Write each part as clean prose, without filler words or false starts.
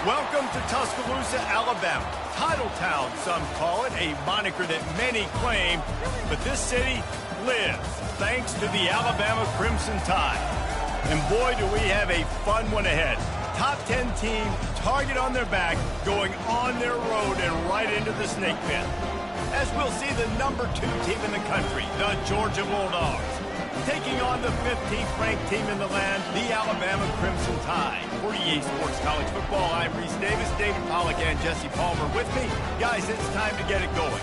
Welcome to Tuscaloosa, Alabama. Title Town, some call it, a moniker that many claim, but this city lives thanks to the Alabama Crimson Tide. And boy, do we have a fun one ahead. Top 10 team, target on their back, going on their road and right into the snake pit. As we'll see the number 2 team in the country, the Georgia Bulldogs, taking on the 15th ranked team in the land, the Alabama Crimson Tide. For EA Sports College Football, I'm Reese Davis, David Pollack, and Jesse Palmer with me. Guys, it's time to get it going.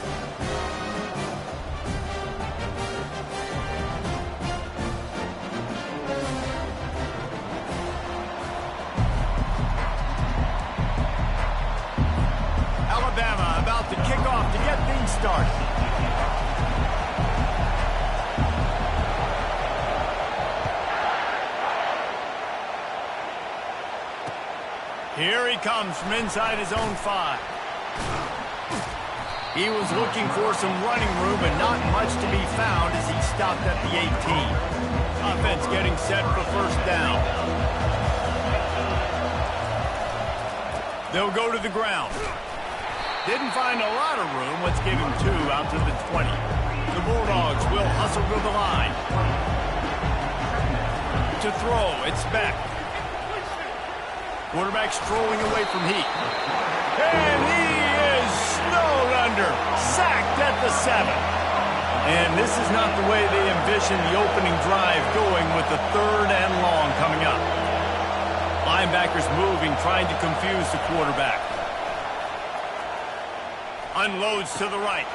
Alabama about to kick off to get things started. Here he comes from inside his own 5. He was looking for some running room, but not much to be found as he stopped at the 18. Offense getting set for first down. They'll go to the ground. Didn't find a lot of room. Let's give him 2 out to the 20. The Bulldogs will hustle to the line. To throw, it's Beck. Quarterback strolling away from Heat. And he is snowed under. Sacked at the 7. And this is not the way they envisioned the opening drive going with the 3rd and long coming up. Linebackers moving, trying to confuse the quarterback. Unloads to the right.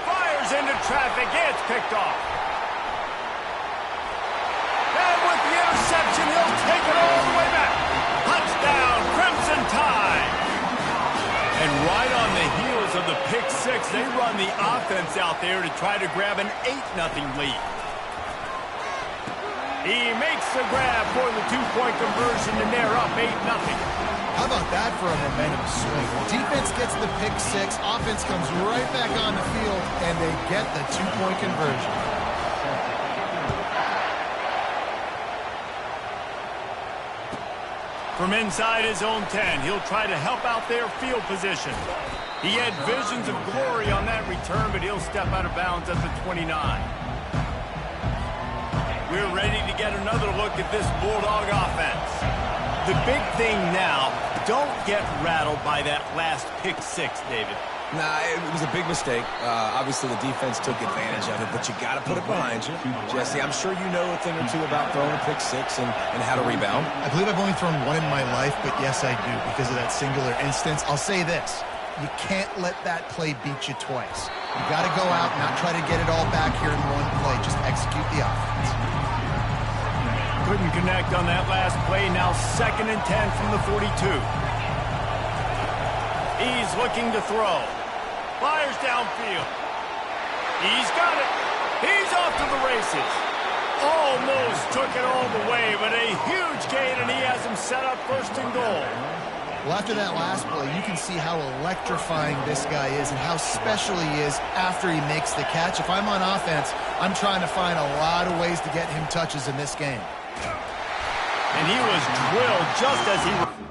Fires into traffic. It's picked off. And with the interception, he'll take it all the way back. Touchdown, Crimson Tide. And right on the heels of the pick 6, they run the offense out there to try to grab an 8-0 lead. He makes the grab for the 2-point conversion, and they're up 8-0. How about that for a momentum swing? Defense gets the pick 6, offense comes right back on the field, and they get the 2-point conversion. From inside his own 10, he'll try to help out their field position. He had visions of glory on that return, but he'll step out of bounds at the 29. We're ready to get another look at this Bulldog offense. The big thing now, don't get rattled by that last pick 6, David. Nah, it was a big mistake. Obviously, the defense took advantage of it, but you got to put it behind you. Jesse, I'm sure you know a thing or two about throwing a pick 6 and how to rebound. I believe I've only thrown 1 in my life, but yes, I do, because of that singular instance. I'll say this. You can't let that play beat you twice. You got to go out and not try to get it all back here in one play. Just execute the offense. Couldn't connect on that last play. Now 2nd and 10 from the 42. He's looking to throw. Fires downfield. He's got it. He's off to the races. Almost took it all the way, but a huge gain, and he has him set up 1st and goal. Well, after that last play, you can see how electrifying this guy is and how special he is after he makes the catch. If I'm on offense, I'm trying to find a lot of ways to get him touches in this game. And he was drilled just as he...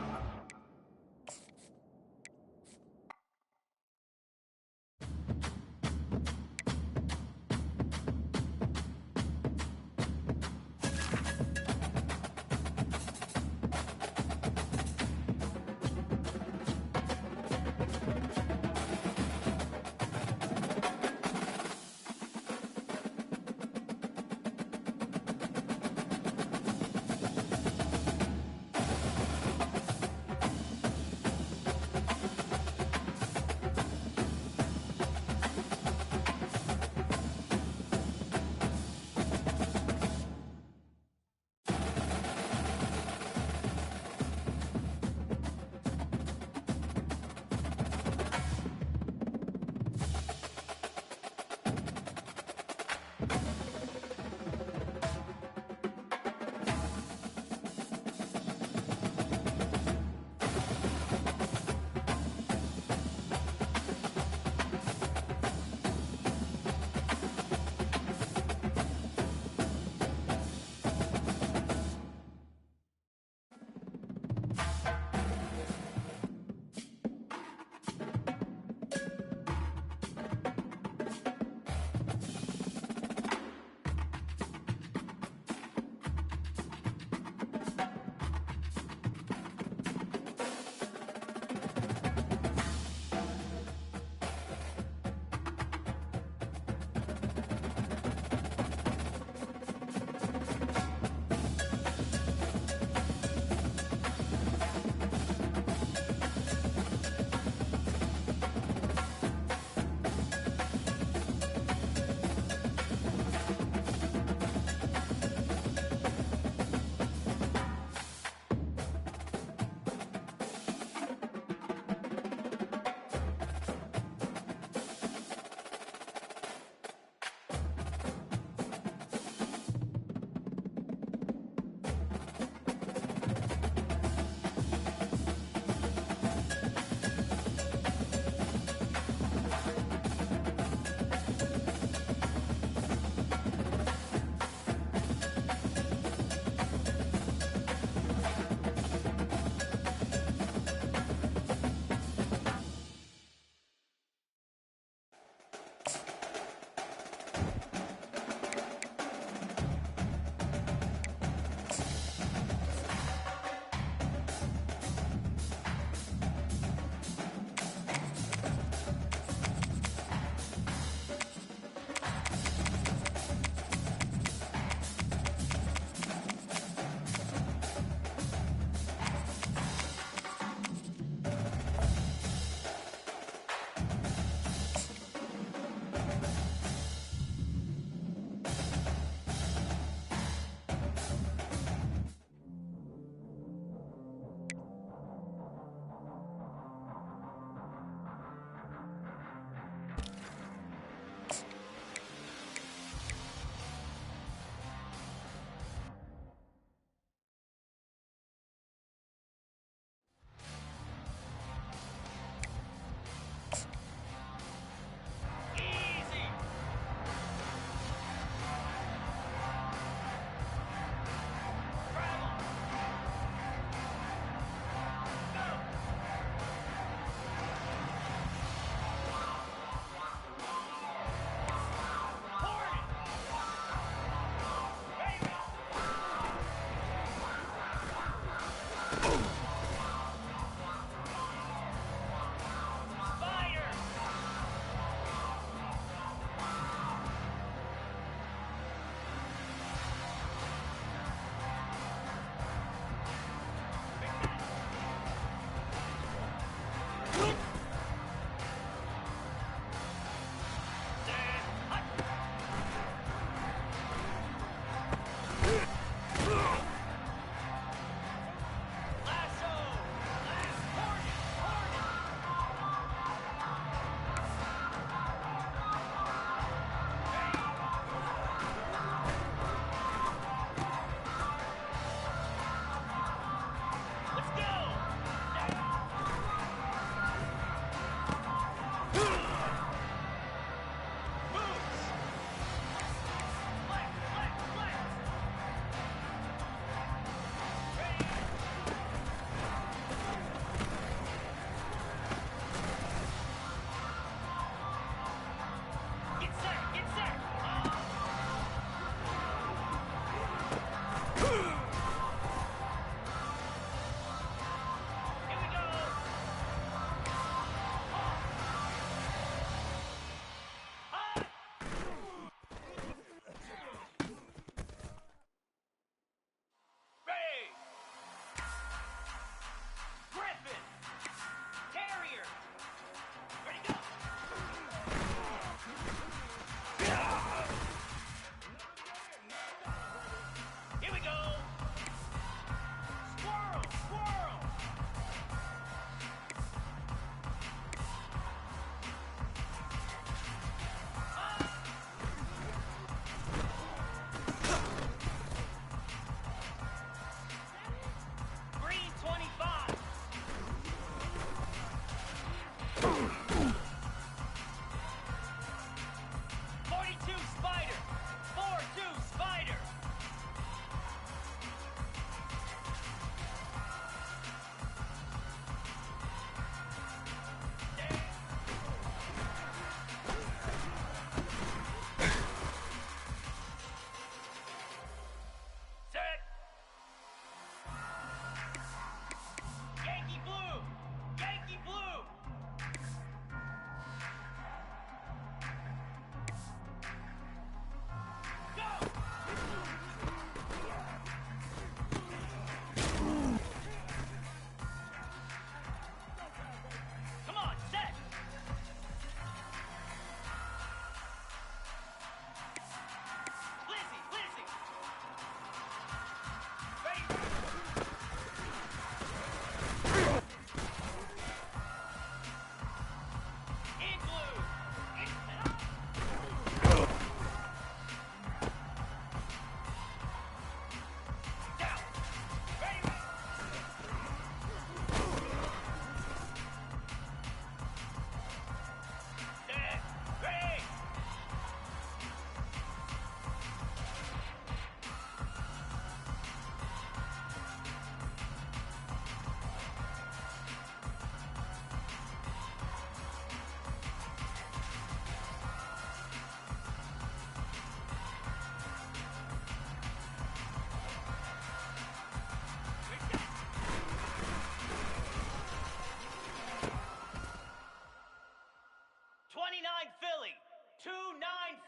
2-9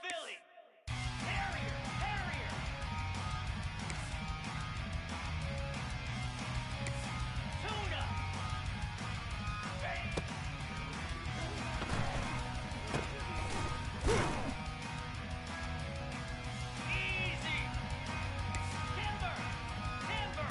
Philly. Harrier, Harrier. Tuna. Bang. Easy. Timber, timber.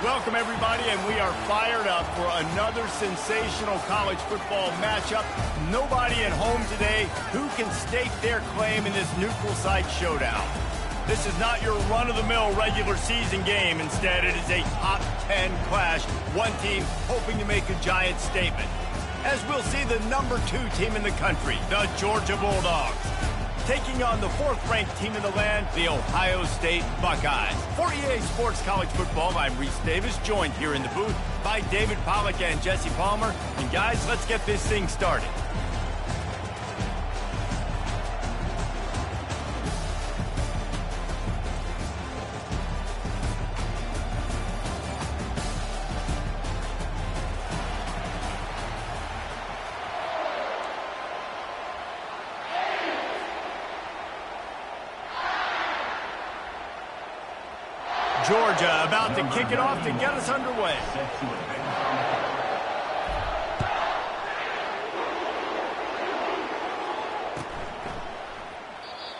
Welcome, everybody, and we are fired up for another sensational college football matchup. Nobody at home today who can stake their claim in this neutral site showdown. This is not your run-of-the-mill regular season game. Instead, it is a top 10 clash. One team hoping to make a giant statement. As we'll see the number 2 team in the country, the Georgia Bulldogs, taking on the 4th-ranked team in the land, the Ohio State Buckeyes. For EA Sports College Football, I'm Reese Davis, joined here in the booth by David Pollack and Jesse Palmer. And guys, let's get this thing started. Georgia about to kick it off to get us underway.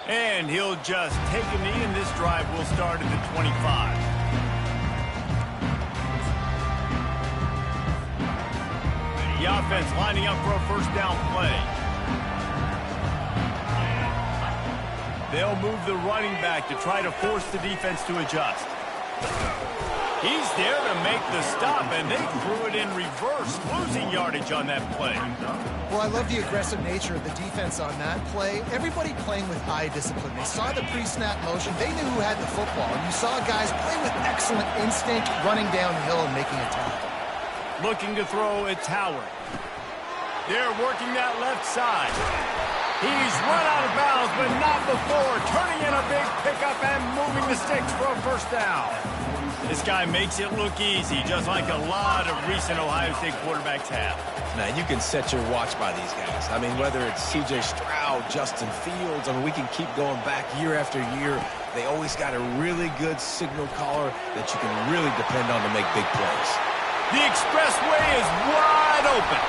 And he'll just take a knee, and this drive will start at the 25. The offense lining up for a first down play. They'll move the running back to try to force the defense to adjust. He's there to make the stop, and they threw it in reverse, losing yardage on that play. Well, I love the aggressive nature of the defense on that play. Everybody playing with eye discipline. They saw the pre-snap motion. They knew who had the football. And you saw guys play with excellent instinct, running downhill and making a tackle. Looking to throw, it's Howard. They're working that left side. He's run out of bounds, but not before. Turning in a big pickup and moving the sticks for a first down. This guy makes it look easy, just like a lot of recent Ohio State quarterbacks have. Now, you can set your watch by these guys. I mean, whether it's C.J. Stroud, Justin Fields, I mean, we can keep going back year after year. They always got a really good signal caller that you can really depend on to make big plays. The expressway is wide open.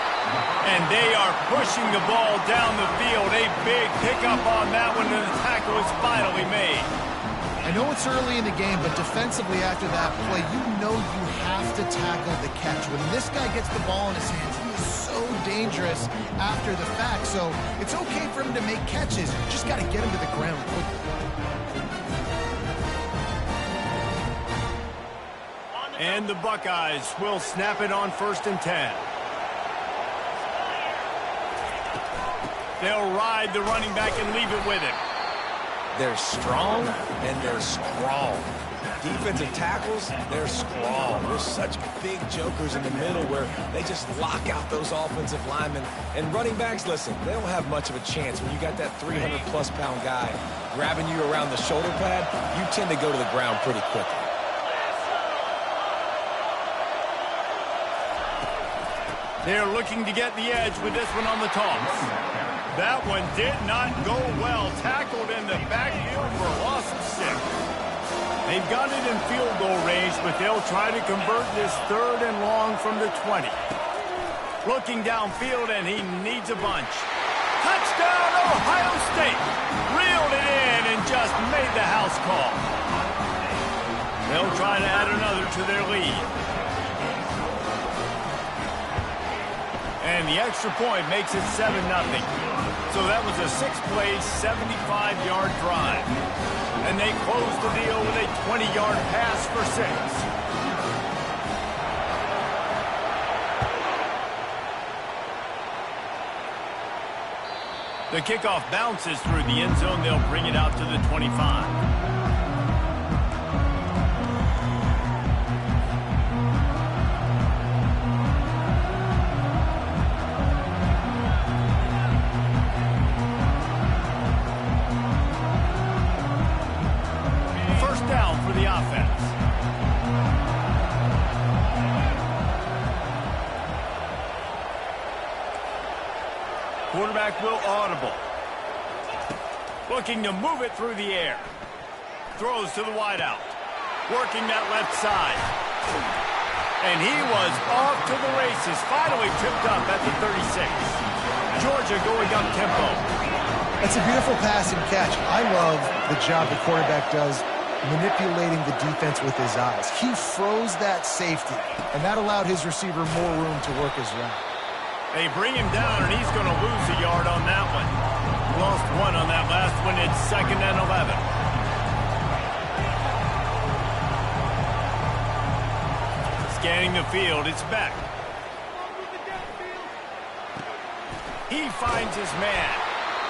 And they are pushing the ball down the field. A big pickup on that one, and the tackle is finally made. I know it's early in the game, but defensively after that play, you know you have to tackle the catch. When this guy gets the ball in his hands, he is so dangerous after the fact. So it's okay for him to make catches. You just got to get him to the ground quickly. And the Buckeyes will snap it on 1st and 10. They'll ride the running back and leave it with him. They're strong and they're strong. Defensive tackles, they're strong. They're such big jokers in the middle where they just lock out those offensive linemen. And running backs, listen, they don't have much of a chance. When you got that 300-plus pound guy grabbing you around the shoulder pad, you tend to go to the ground pretty quickly. They're looking to get the edge with this one on the toss. That one did not go well. Tackled in the backfield for a loss of 6. They've got it in field goal range, but they'll try to convert this 3rd and long from the 20. Looking downfield, and he needs a bunch. Touchdown, Ohio State! Reeled it in and just made the house call. They'll try to add another to their lead. And the extra point makes it 7-0. So that was a 6-play, 75-yard drive. And they closed the deal with a 20-yard pass for 6. The kickoff bounces through the end zone. They'll bring it out to the 25. Quarterback will audible. Looking to move it through the air. Throws to the wideout. Working that left side. And he was off to the races. Finally tripped up at the 36. Georgia going up tempo. That's a beautiful pass and catch. I love the job the quarterback does manipulating the defense with his eyes. He froze that safety, and that allowed his receiver more room to work his route. They bring him down, and he's going to lose a yard on that one. Lost one on that last one. It's 2nd and 11. Scanning the field, it's Beck. He finds his man.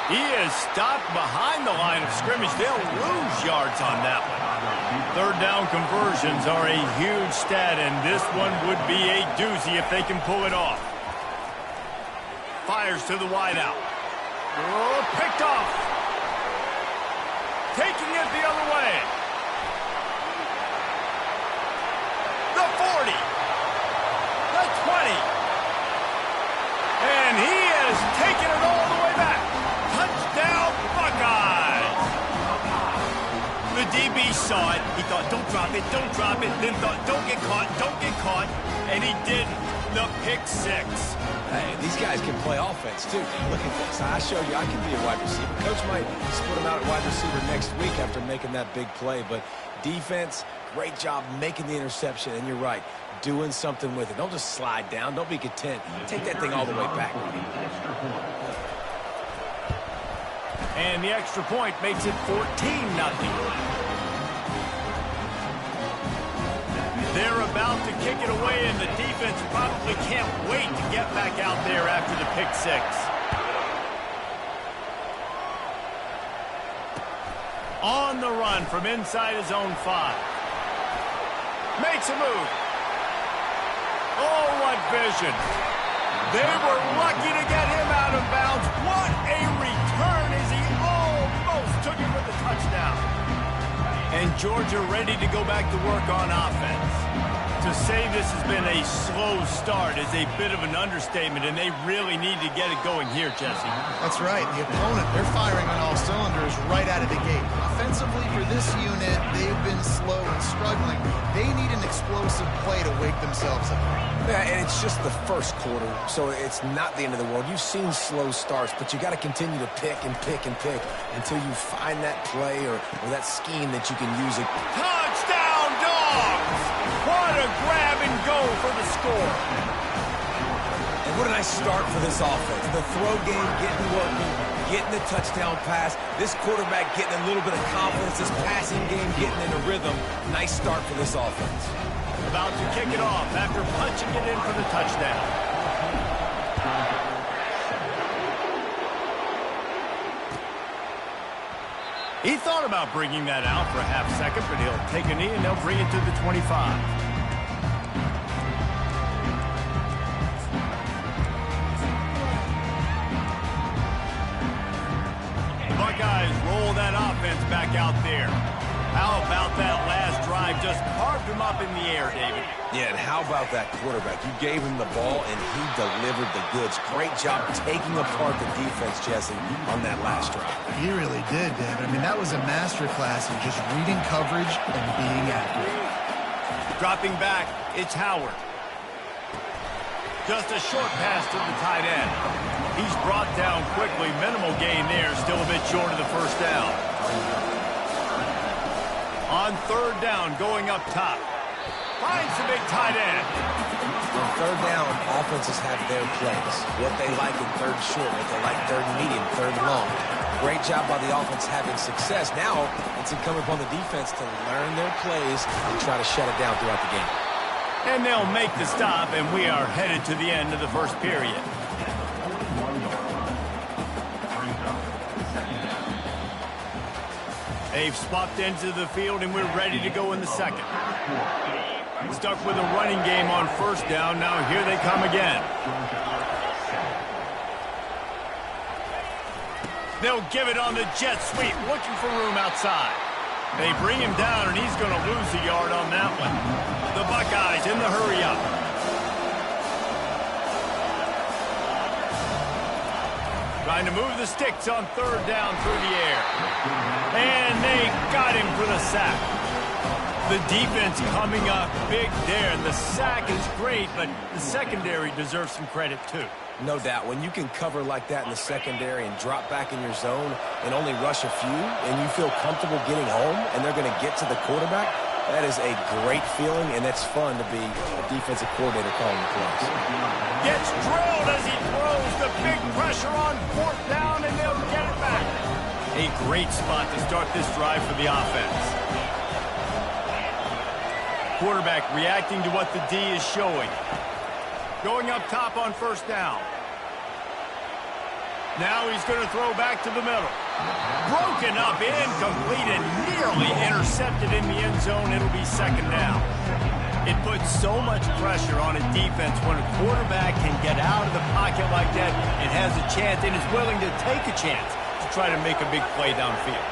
He is stopped behind the line of scrimmage. They'll lose yards on that one. 3rd down conversions are a huge stat, and this one would be a doozy if they can pull it off. Fires to the wideout. Oh, picked off. Taking it the other way. The 40. The 20. And he has taken it all the way back. Touchdown, Buckeyes. The DB saw it. He thought, don't drop it, don't drop it. Then thought, don't get caught, don't get caught. And he didn't. The pick 6. Hey, these guys can play offense, too. Look at this. I showed you I can be a wide receiver. Coach might split him out at wide receiver next week after making that big play. But defense, great job making the interception. And you're right, doing something with it. Don't just slide down. Don't be content. Take that thing all the way back. And the extra point makes it 14-0. They're about to kick it away, and the defense probably can't wait to get back out there after the pick 6. On the run from inside his own 5. Makes a move. Oh, what vision. They were lucky to get him out of bounds. What a return as he almost took it for the touchdown. And Georgia ready to go back to work on offense. To say this has been a slow start is a bit of an understatement, and they really need to get it going here, Jesse. That's right. The opponent, they're firing on all cylinders right out of the gate. Offensively for this unit, they've been slow and struggling. They need an explosive play to wake themselves up. Yeah, and it's just the first quarter, so it's not the end of the world. You've seen slow starts, but you got to continue to pick and pick and pick until you find that play or that scheme that you can use it. Touchdown, Dogs! What a grab and go for the score. And what a nice start for this offense. The throw game getting working, getting the touchdown pass. This quarterback getting a little bit of confidence. This passing game getting in a rhythm. Nice start for this offense. About to kick it off after punching it in for the touchdown. He thought about bringing that out for a half second, but he'll take a knee and they'll bring it to the 25. The Buckeyes roll that offense back out there. How about that last drive? Just carved him up in the air, David. Yeah, and how about that quarterback? You gave him the ball, and he delivered the goods. Great job taking apart the defense, Jesse, on that last drive. He really did, David. I mean, that was a masterclass in just reading coverage and being accurate. Dropping back, it's Howard. Just a short pass to the tight end. He's brought down quickly. Minimal gain there, still a bit short of the first down. On 3rd down, going up top. Finds the big tight end. On 3rd down, offenses have their plays. What they like in 3rd short, what they like 3rd medium, 3rd long. Great job by the offense having success. Now, it's incumbent upon the defense to learn their plays and try to shut it down throughout the game. And they'll make the stop, and we are headed to the end of the first period. They've swapped into the field, and we're ready to go in the second. Stuck with a running game on 1st down. Now here they come again. They'll give it on the jet sweep, looking for room outside. They bring him down, and he's going to lose a yard on that one. The Buckeyes in the hurry-up. Trying to move the sticks on 3rd down through the air. And they got him for the sack. The defense coming up big there. The sack is great, but the secondary deserves some credit too. No doubt. When you can cover like that in the secondary and drop back in your zone and only rush a few, and you feel comfortable getting home and they're going to get to the quarterback, that is a great feeling, and it's fun to be a defensive coordinator calling the plays. Gets drilled as he throws the big pressure on 4th down, and they'll get it back. A great spot to start this drive for the offense. Quarterback reacting to what the D is showing. Going up top on 1st down. Now he's going to throw back to the middle. Broken up, incomplete, and nearly intercepted in the end zone. It'll be 2nd down. It puts so much pressure on a defense when a quarterback can get out of the pocket like that and has a chance and is willing to take a chance to try to make a big play downfield.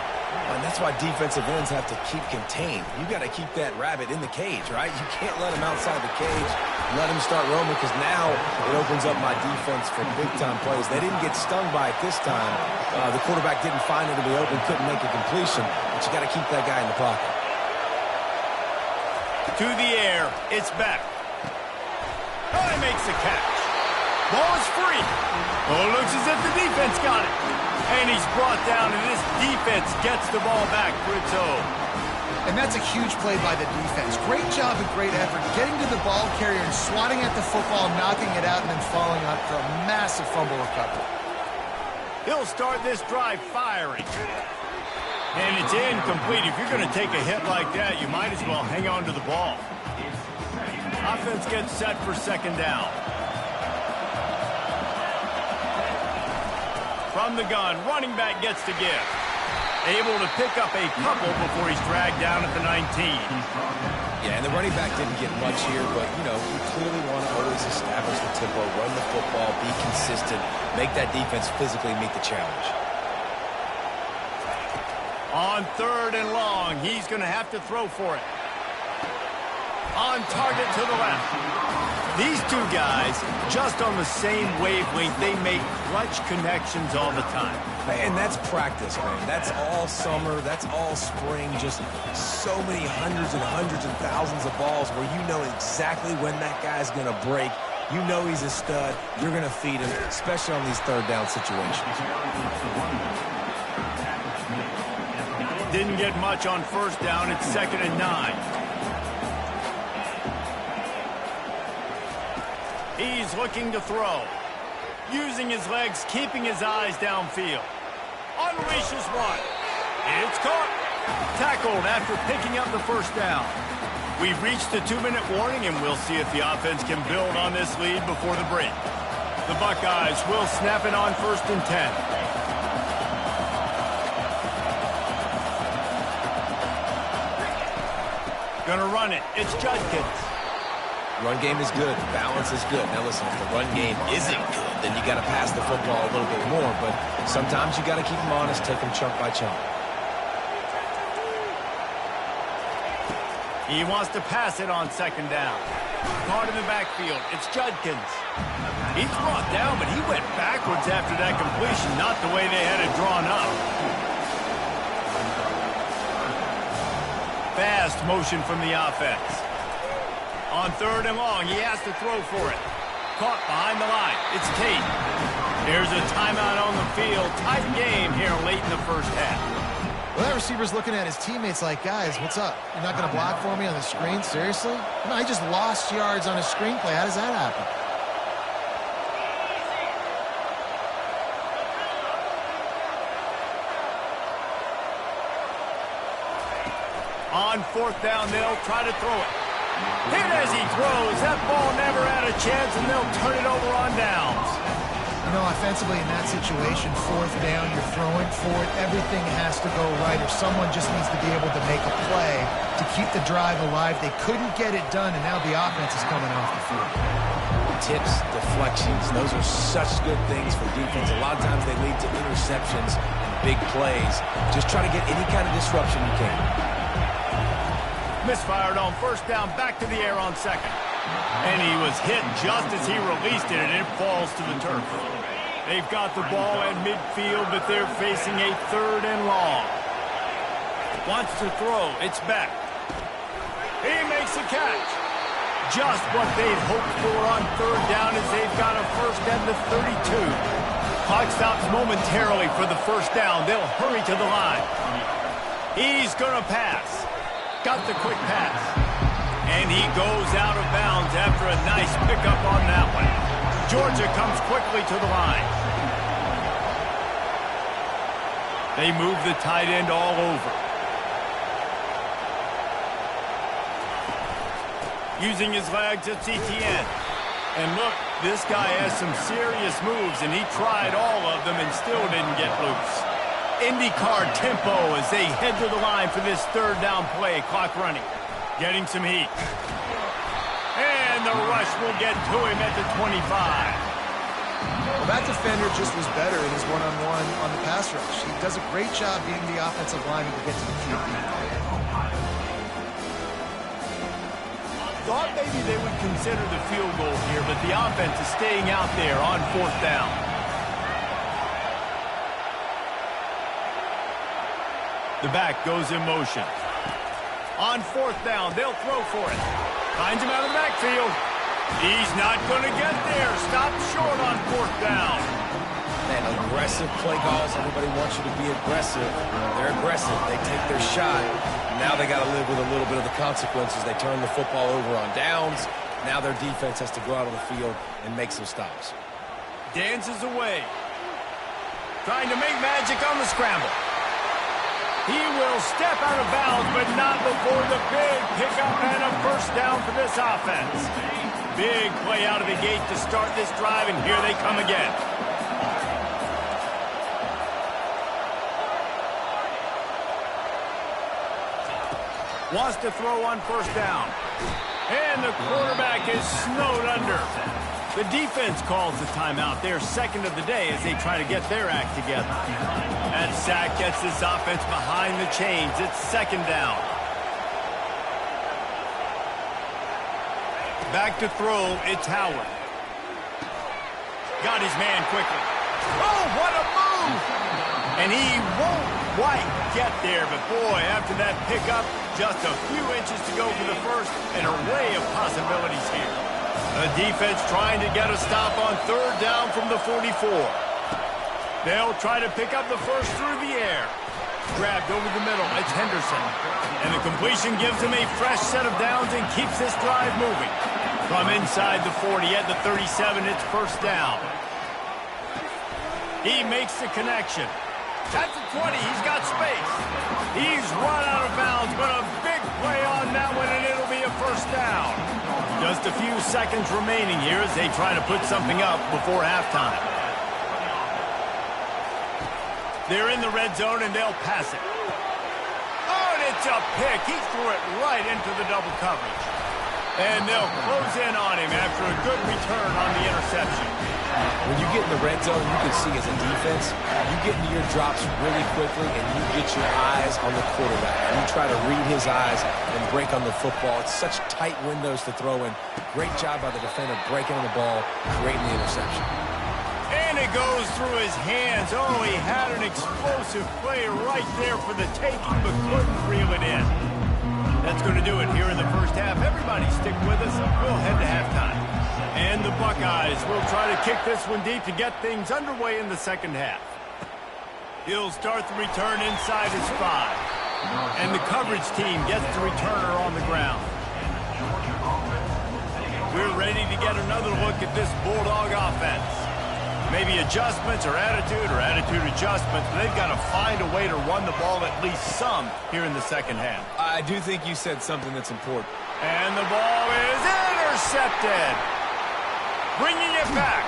And that's why defensive ends have to keep contained. You got to keep that rabbit in the cage, right? You can't let him outside the cage, let him start roaming, because now it opens up my defense for big-time plays. They didn't get stung by it this time. The quarterback didn't find it to be open, couldn't make a completion, but you got to keep that guy in the pocket. To the air, it's back. Oh, he makes the catch. Ball is free. Oh, it looks as if the defense got it. And he's brought down, and this defense gets the ball back for its own. And that's a huge play by the defense. Great job and great effort getting to the ball carrier and swatting at the football, knocking it out, and then following up for a massive fumble recovery. He'll start this drive firing. And it's incomplete. If you're going to take a hit like that, you might as well hang on to the ball. Offense gets set for 2nd down. From the gun, running back gets to give. Able to pick up a couple before he's dragged down at the 19. Yeah, and the running back didn't get much here, but, you know, you clearly want to always establish the tempo, run the football, be consistent, make that defense physically meet the challenge. On 3rd and long, he's going to have to throw for it. On target to the left. These two guys, just on the same wavelength, they make clutch connections all the time. And that's practice, man. That's all summer. That's all spring. Just so many hundreds and hundreds and thousands of balls where you know exactly when that guy's going to break. You know he's a stud. You're going to feed him, especially on these 3rd down situations. Didn't get much on 1st down. It's 2nd and 9. He's looking to throw. Using his legs, keeping his eyes downfield. Unleashes one. It's caught. Tackled after picking up the 1st down. We've reached the 2-minute warning, and we'll see if the offense can build on this lead before the break. The Buckeyes will snap it on 1st and 10. Gonna run it. It's Judkins. Run game is good. Balance is good. Now listen, if the run game isn't good, then you got to pass the football a little bit more. But sometimes you got to keep them honest, take them chunk by chunk. He wants to pass it on 2nd down. Caught in the backfield. It's Judkins. He's brought down, but he went backwards after that completion, not the way they had it drawn up. Fast motion from the offense. On 3rd and long, he has to throw for it. Caught behind the line. It's Tate. There's a timeout on the field. Tight game here late in the 1st half. Well, that receiver's looking at his teammates like, guys, what's up? You're not going to block for me on the screen? Seriously? No, I just lost yards on a screenplay. How does that happen? On 4th down, they'll try to throw it. Hit as he throws. That ball never had a chance, and they'll turn it over on downs. You know, offensively in that situation, 4th down, you're throwing for it. Everything has to go right, or someone just needs to be able to make a play to keep the drive alive. They couldn't get it done, and now the offense is coming off the field. Tips, deflections, those are such good things for defense. A lot of times they lead to interceptions and big plays. Just try to get any kind of disruption you can. Misfired on 1st down, back to the air on 2nd. And he was hit just as he released it, and it falls to the turf. They've got the ball at midfield, but they're facing a 3rd and long. Wants to throw. It's back. He makes a catch. Just what they'd hoped for on third down as they've got a first at the 32. Clock stops momentarily for the first down. They'll hurry to the line. He's going to pass. Got the quick pass. And he goes out of bounds after a nice pickup on that one. Georgia comes quickly to the line. They move the tight end all over. Using his legs, it's Etienne. And look, this guy has some serious moves, and he tried all of them and still didn't get loose. IndyCar tempo as they head to the line for this third down play. Clock running. Getting some heat. And the rush will get to him at the 25. Well, that defender just was better in his one-on-one on the pass rush. He does a great job being the offensive lineman to get to the QB. Thought maybe they would consider the field goal here, but the offense is staying out there on fourth down. The back goes in motion. On fourth down, they'll throw for it. Finds him out of the backfield. He's not going to get there. Stopped short on fourth down. Man, aggressive play calls. Everybody wants you to be aggressive. They're aggressive. They take their shot. Now they got to live with a little bit of the consequences. They turn the football over on downs. Now their defense has to go out on the field and make some stops. Dances away. Trying to make magic on the scramble. He will step out of bounds, but not before the big pickup and a first down for this offense. Big play out of the gate to start this drive, and here they come again. Wants to throw on first down. And the quarterback is snowed under. The defense calls the timeout. They're second of the day as they try to get their act together. That sack gets this offense behind the chains. It's second down. Back to throw, it's Howard. Got his man quickly. Oh, what a move! And he won't quite get there, but boy, after that pickup, just a few inches to go for the first, an array of possibilities here. The defense trying to get a stop on third down from the 44. They'll try to pick up the first through the air. Grabbed over the middle, it's Henderson. And the completion gives him a fresh set of downs and keeps this drive moving. From inside the 40 at the 37, it's first down. He makes the connection. At the 20, he's got space. He's run out of bounds, but a big play on that one, and it'll be a first down. Just a few seconds remaining here as they try to put something up before halftime. They're in the red zone, and they'll pass it. Oh, and it's a pick. He threw it right into the double coverage. And they'll close in on him after a good return on the interception. When you get in the red zone, you can see as a defense, you get into your drops really quickly and you get your eyes on the quarterback. And you try to read his eyes and break on the football. It's such tight windows to throw in. Great job by the defender breaking on the ball, creating the interception. And it goes through his hands. Oh, he had an explosive play right there for the taking, but couldn't reel it in. That's going to do it here in the first half. Everybody stick with us. We'll head to halftime. And the Buckeyes will try to kick this one deep to get things underway in the second half. He'll start the return inside his 5. And the coverage team gets the returner on the ground. We're ready to get another look at this Bulldog offense. Maybe adjustments or attitude adjustments, but they've got to find a way to run the ball at least some here in the second half. I do think you said something that's important. And the ball is intercepted. Bringing it back.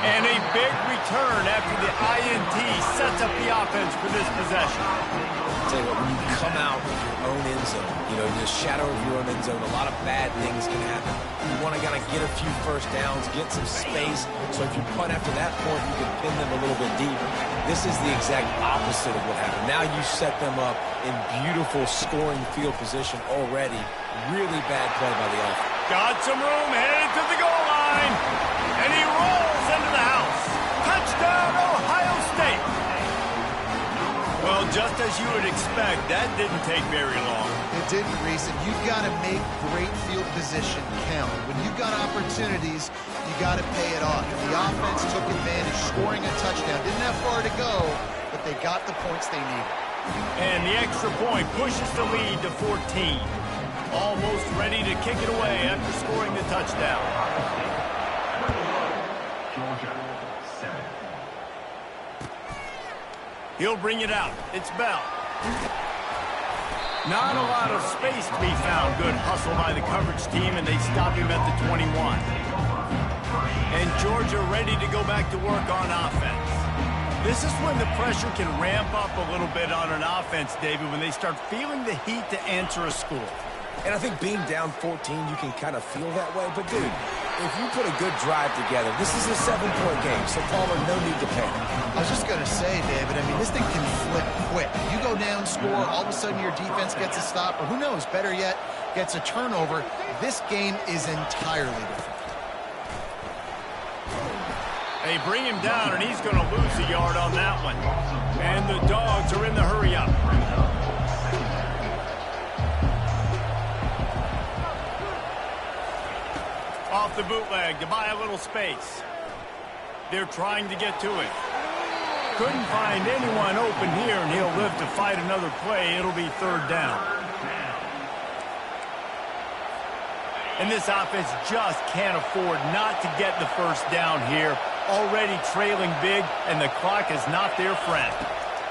And a big return after the INT sets up the offense for this possession. I'll tell you what, when you come out of your own end zone, you know, in the shadow of your own end zone, a lot of bad things can happen. You want to kind of get a few first downs, get some space, so if you punt after that point, you can pin them a little bit deep. This is the exact opposite of what happened. Now you set them up in beautiful scoring field position already. Really bad play by the offense. Got some room, headed to the goal line, and he rolls into the house. Touchdown, Ohio State. Well, Just as you would expect, that didn't take very long. It didn't, Reese, and you've got to make great field position count. When you've got opportunities, you got to pay it off. And the offense took advantage, scoring a touchdown. Didn't have far to go, but they got the points they needed. And the extra point pushes the lead to 14. Almost ready to kick it away after scoring the touchdown. He'll bring it out. It's Bell. Not a lot of space to be found. Good hustle by the coverage team, and they stop him at the 21. And Georgia ready to go back to work on offense. This is when the pressure can ramp up a little bit on an offense, David, when they start feeling the heat to answer a score. And I think being down 14, you can kind of feel that way. But, dude, if you put a good drive together, this is a 7-point game, so Palmer, no need to panic. I was just going to say, David, I mean, this thing can flip quick. You go down, score, all of a sudden your defense gets a stop, or who knows, better yet, gets a turnover. This game is entirely different. They bring him down, and he's going to lose a yard on that one. And the Dogs are in the hurry-up. Off the bootleg to buy a little space. They're trying to get to it. Couldn't find anyone open here, and he'll live to fight another play. It'll be third down. And this offense just can't afford not to get the first down here. Already trailing big, and the clock is not their friend.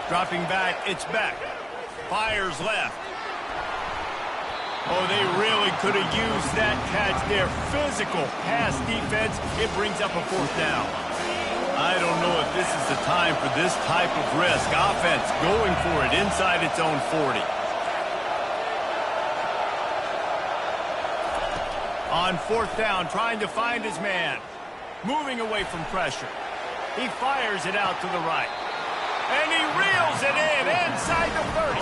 Dropping back, it's Beck. Fires left. Oh, they really could have used that catch there. Physical pass defense. It brings up a fourth down. I don't know if this is the time for this type of risk. Offense going for it inside its own 40. On fourth down, trying to find his man. Moving away from pressure. He fires it out to the right. And he reels it in inside the 30.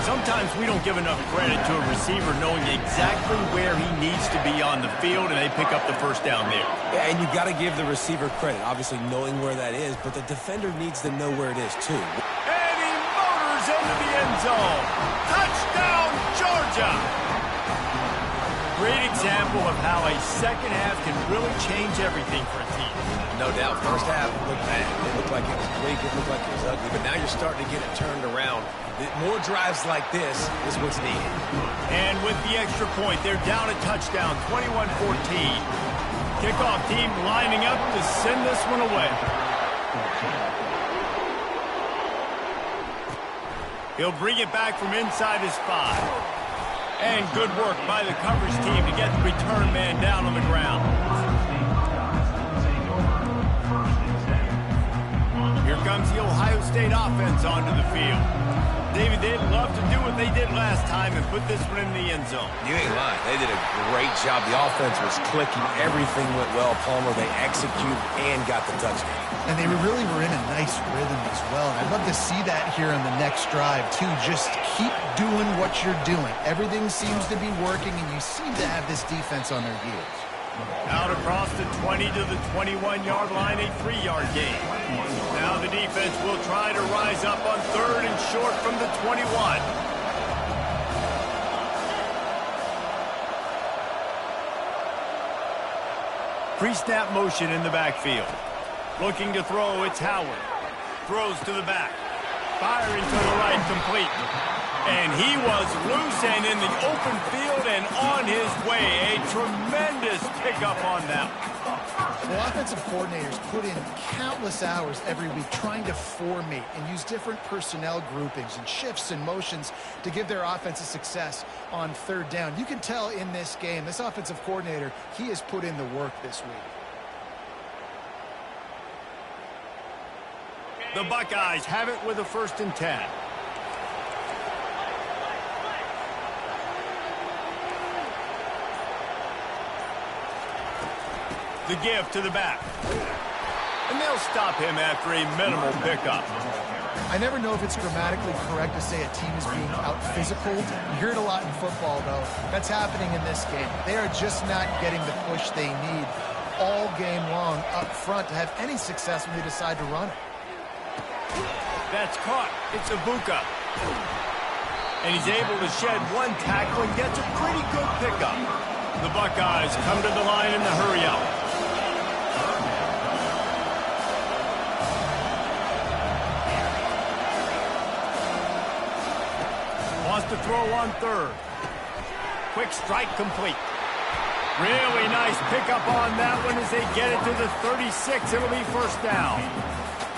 Sometimes we don't give enough credit to a receiver knowing exactly where he needs to be on the field, and they pick up the first down there. Yeah, and you got to give the receiver credit, obviously knowing where that is, but the defender needs to know where it is too. And he motors into the end zone. Touchdown, Georgia! Great example of how a second half can really change everything for a team. No doubt. First half looked bad. It looked like it was bleak. It looked like it was ugly. But now you're starting to get it turned around. More drives like this is what's needed. And with the extra point, they're down a touchdown, 21-14. Kickoff team lining up to send this one away. He'll bring it back from inside his 5. And good work by the coverage team to get the return man down on the ground. Here comes the Ohio State offense onto the field. David, they'd love to do what they did last time and put this one in the end zone. You ain't lying. They did a great job. The offense was clicking. Everything went well. Palmer, they executed and got the touchdown. And they really were in a nice rhythm as well. And I'd love to see that here on the next drive, too. Just keep doing what you're doing. Everything seems to be working, and you seem to have this defense on their heels. Out across the 20 to the 21-yard line, a 3-yard gain. Now the defense will try to rise up on third and short from the 21. Pre-snap motion in the backfield. Looking to throw, it's Howard. Throws to the back. Firing to the right, complete. And he was loose and in the open field and on his way. A tremendous pickup on that. Well, offensive coordinators put in countless hours every week trying to formate and use different personnel groupings and shifts and motions to give their offense a success on third down. You can tell in this game, this offensive coordinator, he has put in the work this week. The Buckeyes have it with a 1st and 10. The give to the back. And they'll stop him after a minimal pickup. I never know if it's grammatically correct to say a team is being out-physical. You hear it a lot in football, though. That's happening in this game. They are just not getting the push they need all game long up front to have any success when they decide to run it. That's caught. It's Ibuka. And he's able to shed one tackle and gets a pretty good pickup. The Buckeyes come to the line in the hurry-up. Wants to throw on third. Quick strike complete. Really nice pickup on that one as they get it to the 36. It'll be first down.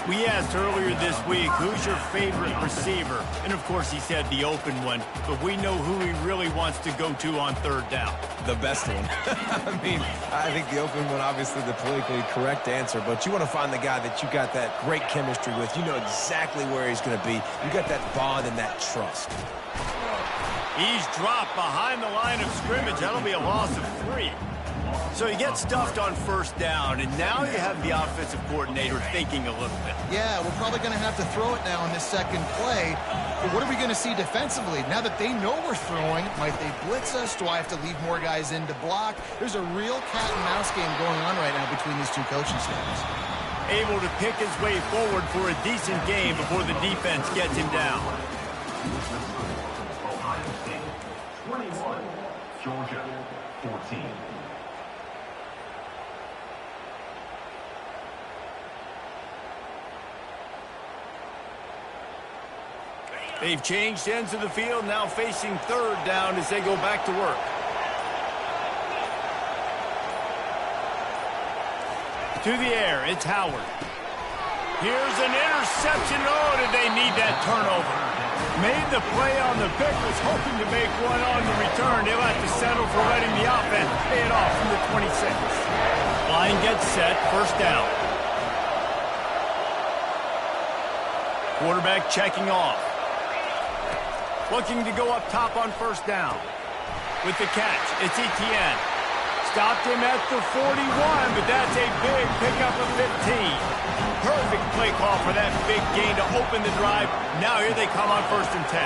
We asked earlier this week, who's your favorite receiver? And, of course, he said the open one, but we know who he really wants to go to on third down. The best one. I mean, I think the open one, obviously the politically correct answer, but you want to find the guy that you got that great chemistry with. You know exactly where he's going to be. You got that bond and that trust. He's dropped behind the line of scrimmage. That'll be a loss of 3. So he gets stuffed on first down, and now you have the offensive coordinator thinking a little bit. Yeah, we're probably going to have to throw it now in this second play. But what are we going to see defensively? Now that they know we're throwing, might they blitz us? Do I have to leave more guys in to block? There's a real cat and mouse game going on right now between these two coaching staffs. Able to pick his way forward for a decent game before the defense gets him down. 21, Georgia, 14. They've changed ends of the field, now facing third down as they go back to work. To the air, it's Howard. Here's an interception. Oh, did they need that turnover? Made the play on the pick, was hoping to make one on the return. They'll have to settle for letting the offense pay it off from the 26. Line gets set, first down. Quarterback checking off. Looking to go up top on first down. With the catch, it's Etienne. Stopped him at the 41, but that's a big pickup of 15. Perfect play call for that big gain to open the drive. Now here they come on first and 10.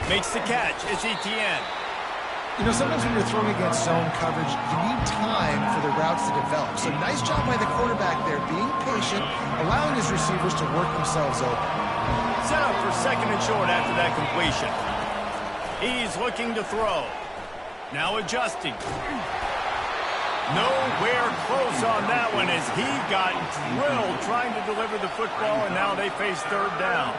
Makes the catch, it's Etienne. You know, sometimes when you're throwing against zone coverage, you need time for the routes to develop. So nice job by the quarterback there, being patient, allowing his receivers to work themselves open. Set up for second and short after that completion. He's looking to throw. Now adjusting. Nowhere close on that one as he got drilled trying to deliver the football, and now they face third down.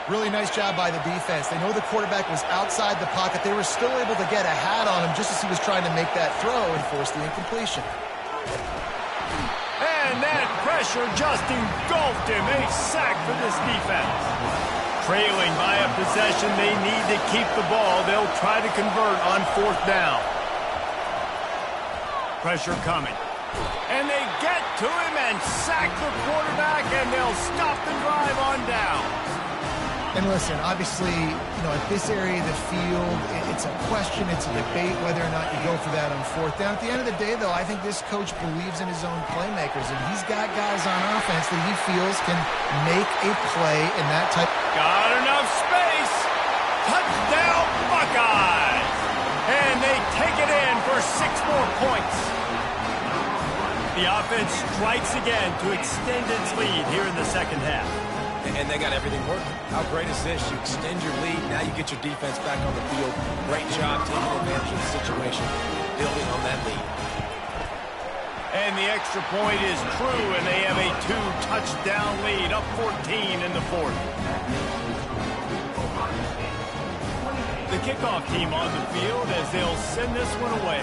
Really nice job by the defense. They know the quarterback was outside the pocket. They were still able to get a hat on him just as he was trying to make that throw and force the incompletion. And that pressure just engulfed him. A sack for this defense. Trailing by a possession, they need to keep the ball. They'll try to convert on fourth down. Pressure coming. And they get to him and sack the quarterback, and they'll stop the drive on down. And listen, obviously, you know, at this area of the field, it's a question, it's a debate whether or not you go for that on fourth down. At the end of the day, though, I think this coach believes in his own playmakers, and he's got guys on offense that he feels can make a play in that type. Got enough space. Touchdown, Buckeyes. And they take it in for 6 more points. The offense strikes again to extend its lead here in the second half. And they got everything working. How great is this? You extend your lead. Now you get your defense back on the field. Great job taking advantage of the situation, building on that lead. And the extra point is true, and they have a 2-touchdown lead, up 14 in the fourth. The kickoff team on the field as they'll send this one away.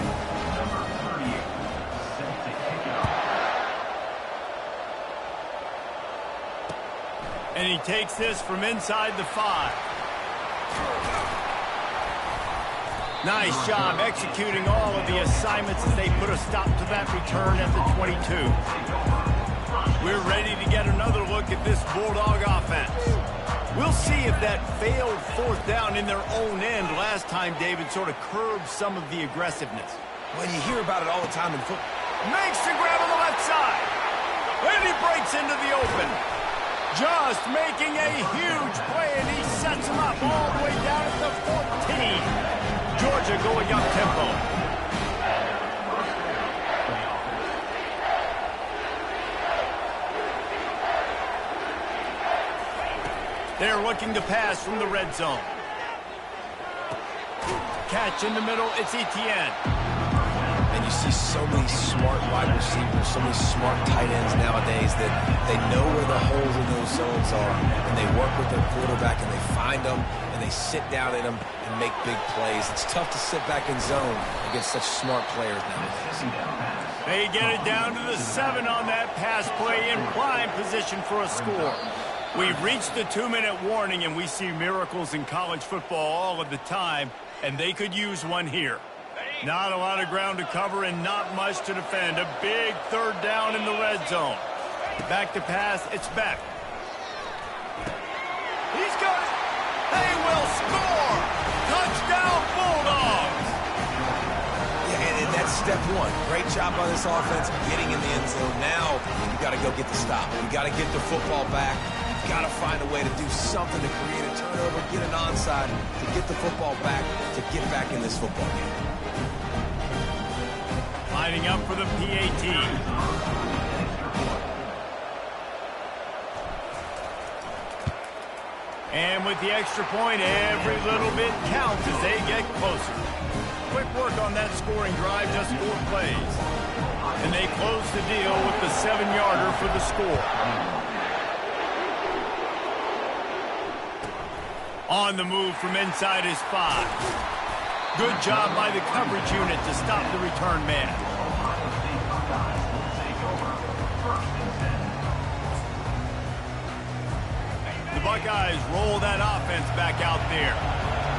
And he takes this from inside the 5. Nice job executing all of the assignments as they put a stop to that return at the 22. We're ready to get another look at this Bulldog offense. We'll see if that failed fourth down in their own end last time, David, sort of curbed some of the aggressiveness. Well, you hear about it all the time in football. Makes the grab on the left side. And he breaks into the open. Just making a huge play, and he sets him up all the way down at the 14. Georgia going up tempo. looking to pass from the red zone. Catch in the middle, it's Etienne. And you see so many smart wide receivers, so many smart tight ends nowadays that they know where the holes in those zones are, and they work with their quarterback, and they find them, and they sit down in them and make big plays. It's tough to sit back in zone against such smart players nowadays. They get it down to the 7 on that pass play in prime position for a score. We've reached the 2-minute warning, and we see miracles in college football all of the time, and they could use one here. Not a lot of ground to cover and not much to defend. A big 3rd down in the red zone. Back to pass, it's Beck. He's got it. They will score. Touchdown Bulldogs. Yeah, and that's step one. Great job by this offense getting in the end zone. Now you got to go get the stop. You got to get the football back. You've got to find a way to do something to create a turnover, get an onside, to get the football back, to get back in this football game. Lining up for the PAT. And with the extra point, every little bit counts as they get closer. Quick work on that scoring drive, just 4 plays. And they close the deal with the 7-yarder for the score. On the move from inside his 5. Good job by the coverage unit to stop the return man. The Buckeyes roll that offense back out there.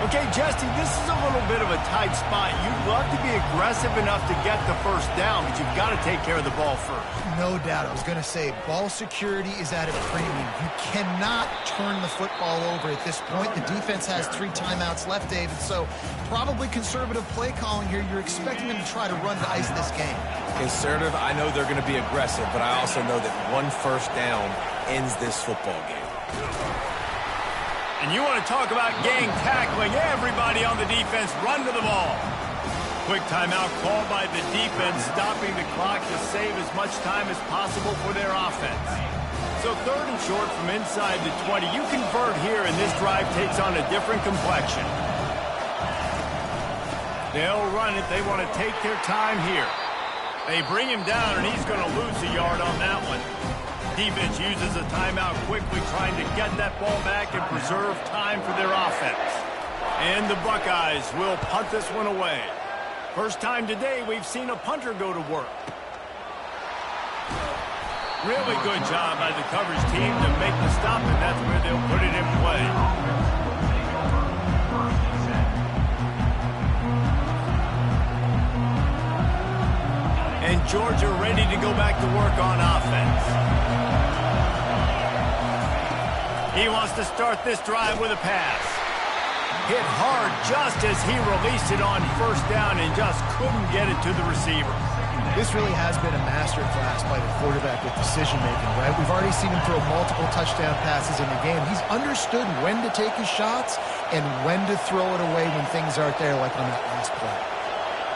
Okay, Jesse, this is a little bit of a tight spot. You'd love to be aggressive enough to get the 1st down, but you've got to take care of the ball first. No doubt. I was going to say, ball security is at a premium. You cannot turn the football over at this point. The defense has 3 timeouts left, David, so probably conservative play calling here. You're expecting them to try to run to ice this game. Conservative, I know they're going to be aggressive, but I also know that 1 1st down ends this football game. And you want to talk about gang tackling. Everybody on the defense run to the ball. Quick timeout called by the defense, stopping the clock to save as much time as possible for their offense. So 3rd and short from inside the 20. You convert here, and this drive takes on a different complexion. They'll run it. They want to take their time here. They bring him down, and he's going to lose a yard on that one. Defense uses a timeout quickly, trying to get that ball back and preserve time for their offense. And the Buckeyes will punt this one away. First time today we've seen a punter go to work. Really good job by the coverage team to make the stop, and that's where they'll put it in play. And Georgia ready to go back to work on offense. He wants to start this drive with a pass. Hit hard just as he released it on 1st down and just couldn't get it to the receiver. This really has been a masterclass by the quarterback with decision-making, right? We've already seen him throw multiple touchdown passes in the game. He's understood when to take his shots and when to throw it away when things aren't there, like on that last play.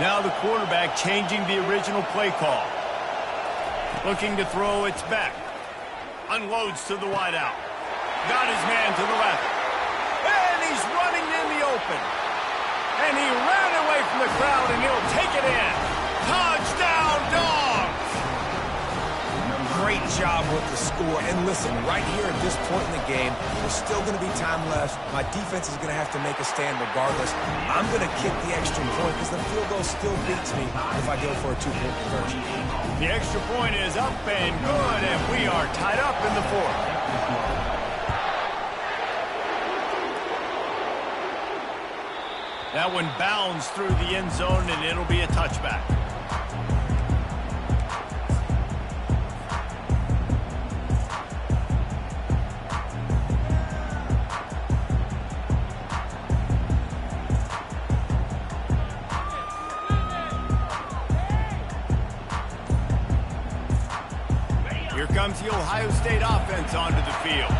Now the quarterback changing the original play call. Looking to throw, it's back. Unloads to the wideout. Got his man to the left. And he's running in the open. And he ran away from the crowd, and he'll take it in. Touchdown, Dogs! Great job with the score. And listen, right here at this point in the game, there's still going to be time left. My defense is going to have to make a stand regardless. I'm going to kick the extra point because the field goal still beats me if I go for a 2-point conversion. The extra point is up and good, and we are tied up in the 4th. That one bounds through the end zone, and it'll be a touchback. Here comes the Ohio State offense onto the field.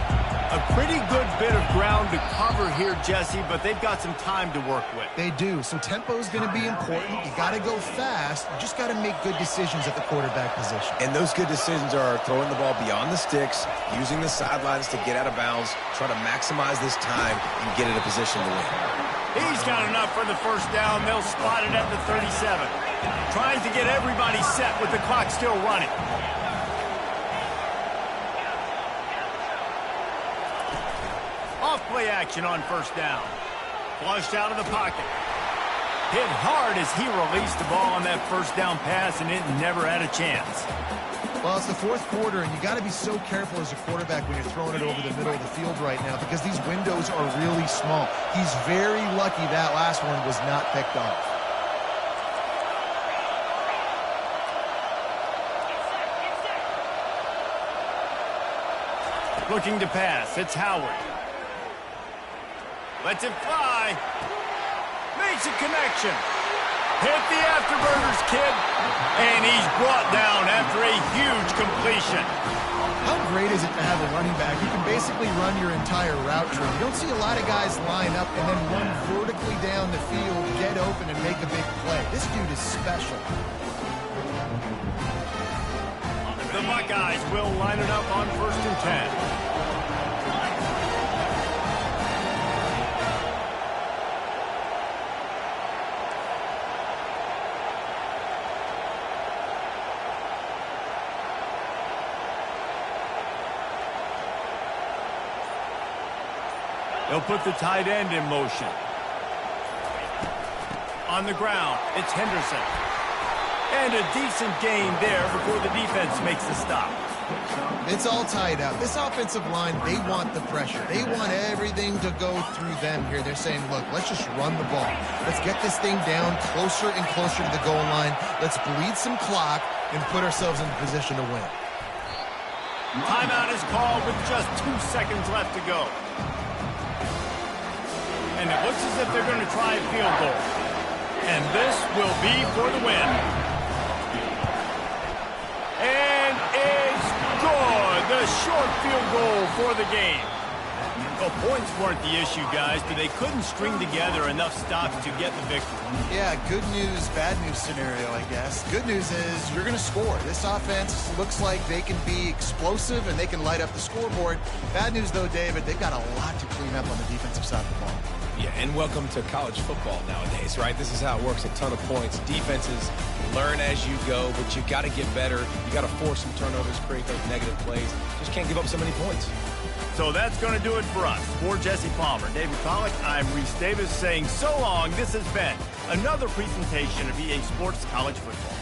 A pretty good bit of ground to cover here, Jesse, but they've got some time to work with. They do. So tempo is going to be important. You got to go fast. You just got to make good decisions at the quarterback position. And those good decisions are throwing the ball beyond the sticks, using the sidelines to get out of bounds, try to maximize this time and get in a position to win. He's got enough for the first down. They'll spot it at the 37. Trying to get everybody set with the clock still running. Off-play action on first down. Flushed out of the pocket. Hit hard as he released the ball on that first down pass, and it never had a chance. Well, it's the fourth quarter, and you got to be so careful as a quarterback when you're throwing it over the middle of the field right now because these windows are really small. He's very lucky that last one was not picked off. Looking to pass. It's Howard. Lets it fly. Makes a connection. Hit the afterburners, kid. And he's brought down after a huge completion. How great is it to have a running back? You can basically run your entire route tree. You don't see a lot of guys line up and then run vertically down the field, get open, and make a big play. This dude is special. The Buckeyes will line it up on 1st and 10. They'll put the tight end in motion. On the ground, it's Henderson. And a decent gain there before the defense makes the stop. It's all tied up. This offensive line, they want the pressure. They want everything to go through them here. They're saying, look, let's just run the ball. Let's get this thing down closer and closer to the goal line. Let's bleed some clock and put ourselves in a position to win. Timeout is called with just 2 seconds left to go. And it looks as if they're going to try a field goal. And this will be for the win. And it's good. The short field goal for the game. Well, points weren't the issue, guys, but they couldn't string together enough stops to get the victory. Yeah, good news, bad news scenario, I guess. Good news is you're going to score. This offense looks like they can be explosive and they can light up the scoreboard. Bad news, though, David, they've got a lot to clean up on the defensive side of the ball. Yeah, and welcome to college football nowadays, right? This is how it works, a ton of points. Defenses learn as you go, but you got to get better. You got to force some turnovers, create those negative plays. Just can't give up so many points. So that's going to do it for us. For Jesse Palmer, David Pollack, I'm Reese Davis saying so long. This has been another presentation of EA Sports College Football.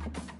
it.